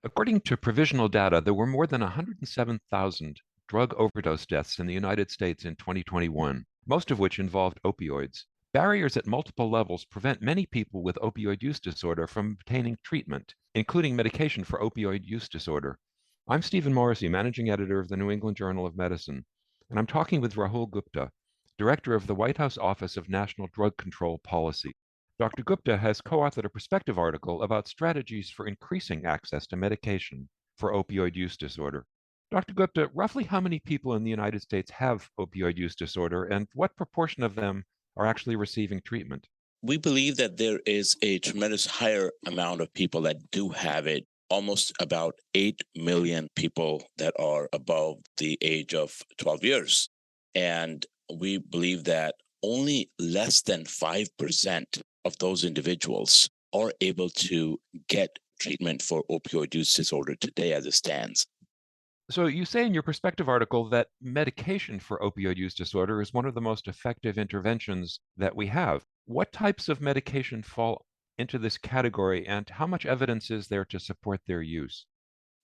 According to provisional data, there were more than 107,000 drug overdose deaths in the United States in 2021, most of which involved opioids. Barriers at multiple levels prevent many people with opioid use disorder from obtaining treatment, including medication for opioid use disorder. I'm Stephen Morrissey, managing editor of the New England Journal of Medicine, and I'm talking with Rahul Gupta, director of the White House Office of National Drug Control Policy. Dr. Gupta has co-authored a perspective article about strategies for increasing access to medication for opioid use disorder. Dr. Gupta, roughly how many people in the United States have opioid use disorder, and what proportion of them are actually receiving treatment? We believe that there is a tremendous higher amount of people that do have it, almost about 8 million people that are above the age of 12 years. And we believe that only less than 5% of those individuals are able to get treatment for opioid use disorder today as it stands. So you say in your perspective article that medication for opioid use disorder is one of the most effective interventions that we have. What types of medication fall into this category, and how much evidence is there to support their use?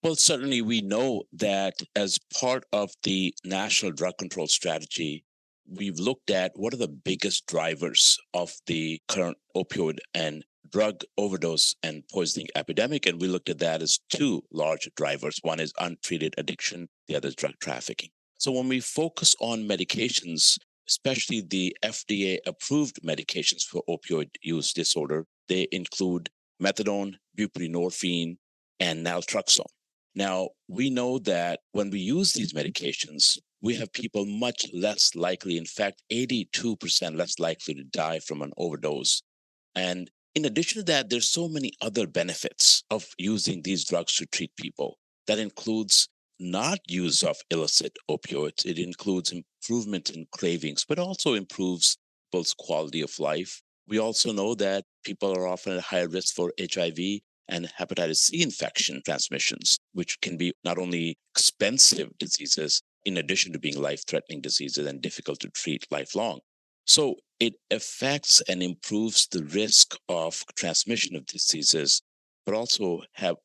Well, certainly we know that as part of the national drug control strategy, we've looked at what are the biggest drivers of the current opioid and drug overdose and poisoning epidemic. And we looked at that as two large drivers. One is untreated addiction, the other is drug trafficking. So when we focus on medications, especially the FDA approved medications for opioid use disorder, they include methadone, buprenorphine, and naltrexone. Now, we know that when we use these medications, we have people much less likely, in fact, 82% less likely to die from an overdose. And in addition to that, there's so many other benefits of using these drugs to treat people. That includes not use of illicit opioids. It includes improvement in cravings, but also improves people's quality of life. We also know that people are often at higher risk for HIV and hepatitis C infection transmissions, which can be not only expensive diseases, in addition to being life threatening diseases and difficult to treat lifelong. So it affects and improves the risk of transmission of diseases, but also have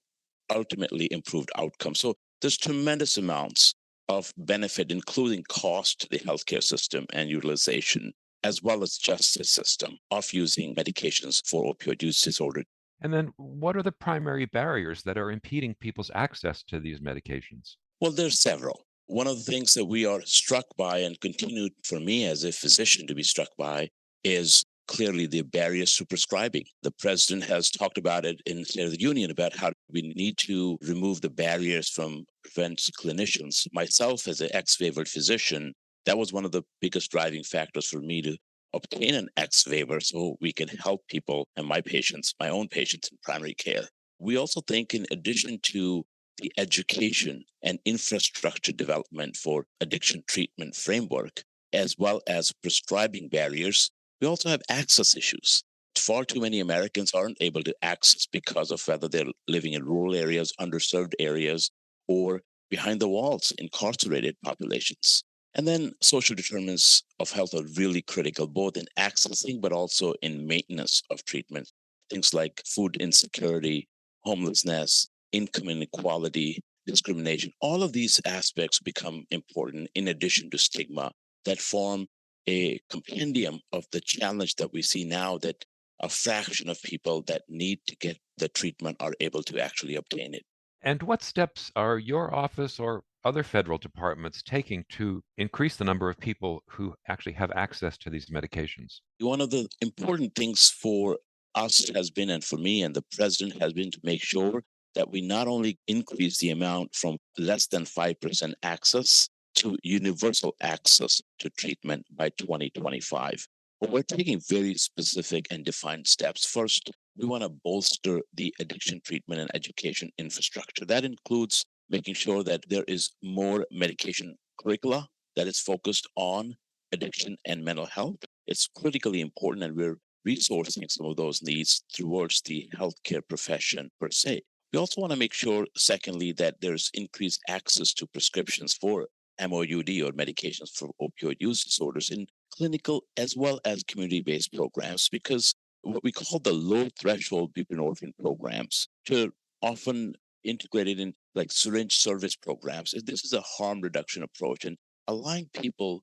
ultimately improved outcomes. So there's tremendous amounts of benefit, including cost to the healthcare system and utilization, as well as justice system of using medications for opioid use disorder. And then what are the primary barriers that are impeding people's access to these medications? Well, there's several. One of the things that we are struck by and continue for me as a physician to be struck by is clearly the barriers to prescribing. The president has talked about it in State of the Union about how we need to remove the barriers from prevent clinicians. Myself, as an ex-favored physician, that was one of the biggest driving factors for me to obtain an ex waiver so we can help people and my patients, my own patients in primary care. We also think, in addition to the education and infrastructure development for addiction treatment framework, as well as prescribing barriers, we also have access issues. Far too many Americans aren't able to access because of whether they're living in rural areas, underserved areas, or behind the walls, incarcerated populations. And then social determinants of health are really critical, both in accessing but also in maintenance of treatment. Things like food insecurity, homelessness, income inequality, discrimination, all of these aspects become important in addition to stigma that form a compendium of the challenge that we see now, that a fraction of people that need to get the treatment are able to actually obtain it. And what steps are your office or other federal departments taking to increase the number of people who actually have access to these medications? One of the important things for us has been, and for me and the president, has been to make sure that we not only increase the amount from less than 5% access to universal access to treatment by 2025. But we're taking very specific and defined steps. First, we want to bolster the addiction treatment and education infrastructure. That includes making sure that there is more medication curricula that is focused on addiction and mental health. It's critically important, and we're resourcing some of those needs towards the healthcare profession per se. We also want to make sure, secondly, that there's increased access to prescriptions for MOUD or medications for opioid use disorders in clinical as well as community based programs, because what we call the low threshold buprenorphine programs, which are often integrated in like syringe service programs. This is a harm reduction approach and allowing people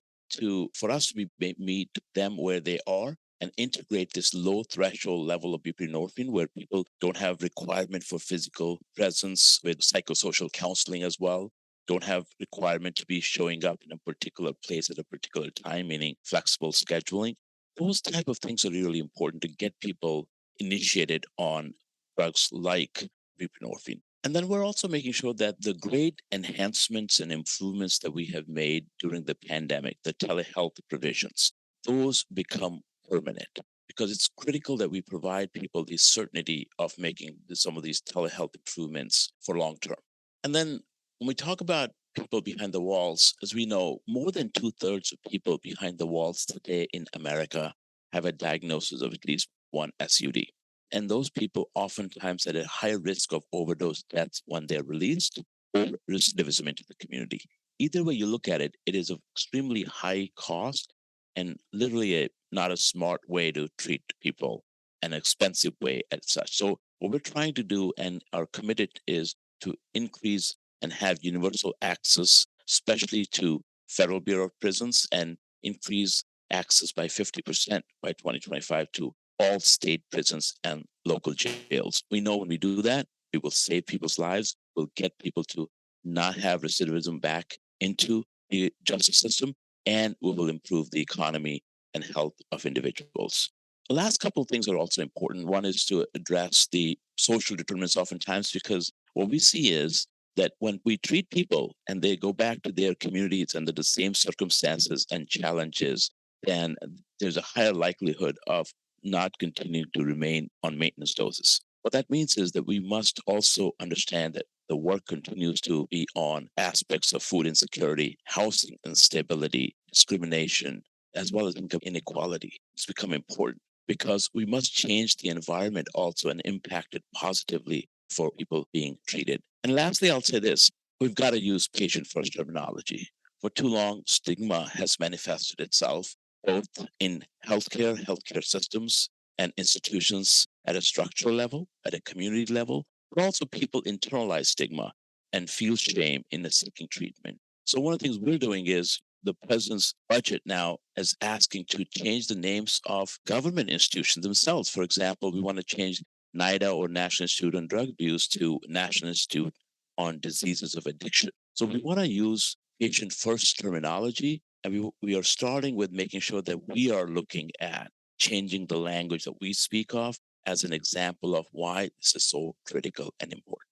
for us to meet them where they are and integrate this low threshold level of buprenorphine where people don't have requirement for physical presence with psychosocial counseling as well, don't have requirement to be showing up in a particular place at a particular time, meaning flexible scheduling. Those type of things are really important to get people initiated on drugs like buprenorphine. And then we're also making sure that the great enhancements and improvements that we have made during the pandemic, the telehealth provisions, those become permanent because it's critical that we provide people the certainty of making some of these telehealth improvements for long term. And then when we talk about people behind the walls, as we know, more than 2/3 of people behind the walls today in America have a diagnosis of at least one SUD. And those people oftentimes at a higher risk of overdose deaths when they're released or recidivism into the community. Either way you look at it, it is of extremely high cost and literally not a smart way to treat people, an expensive way as such. So what we're trying to do and are committed is to increase and have universal access, especially to Federal Bureau of Prisons, and increase access by 50% by 2025 to all state prisons and local jails. We know when we do that, we will save people's lives, we'll get people to not have recidivism back into the justice system, and we will improve the economy and health of individuals. The last couple of things are also important. One is to address the social determinants oftentimes, because what we see is that when we treat people and they go back to their communities under the same circumstances and challenges, then there's a higher likelihood of not continuing to remain on maintenance doses. What that means is that we must also understand that the work continues to be on aspects of food insecurity, housing instability, discrimination, as well as income inequality. It's become important because we must change the environment also and impact it positively for people being treated. And lastly, I'll say this, we've got to use patient first terminology. For too long, stigma has manifested itself both in healthcare systems and institutions at a structural level, at a community level, but also people internalize stigma and feel shame in seeking treatment. So one of the things we're doing is the president's budget now is asking to change the names of government institutions themselves. For example, we want to change NIDA or National Institute on Drug Abuse to National Institute on Diseases of Addiction. So we want to use patient first terminology, and we are starting with making sure that we are looking at changing the language that we speak of as an example of why this is so critical and important.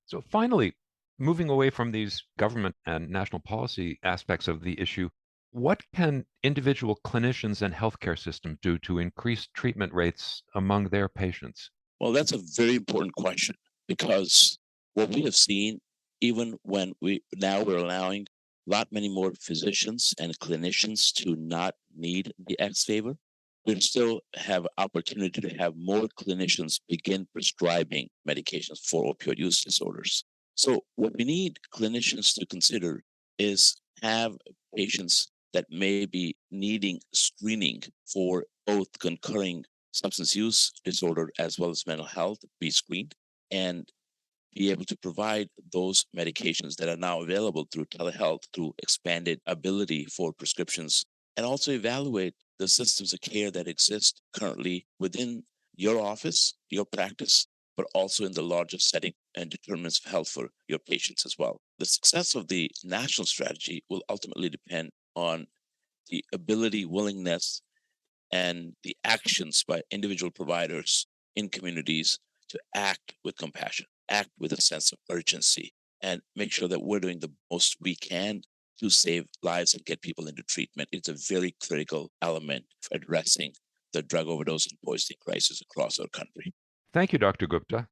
So finally, moving away from these government and national policy aspects of the issue, what can individual clinicians and healthcare systems do to increase treatment rates among their patients? Well, that's a very important question because what we have seen, even when we're allowing a lot many more physicians and clinicians to not need the X favor, we still have opportunity to have more clinicians begin prescribing medications for opioid use disorders. So what we need clinicians to consider is have patients that may be needing screening for both concurring substance use disorder as well as mental health be screened and be able to provide those medications that are now available through telehealth, through expanded ability for prescriptions, and also evaluate the systems of care that exist currently within your office, your practice, but also in the larger setting and determinants of health for your patients as well. The success of the national strategy will ultimately depend on the ability, willingness, and the actions by individual providers in communities to act with compassion, act with a sense of urgency, and make sure that we're doing the most we can to save lives and get people into treatment. It's a very critical element for addressing the drug overdose and poisoning crisis across our country. Thank you, Dr. Gupta.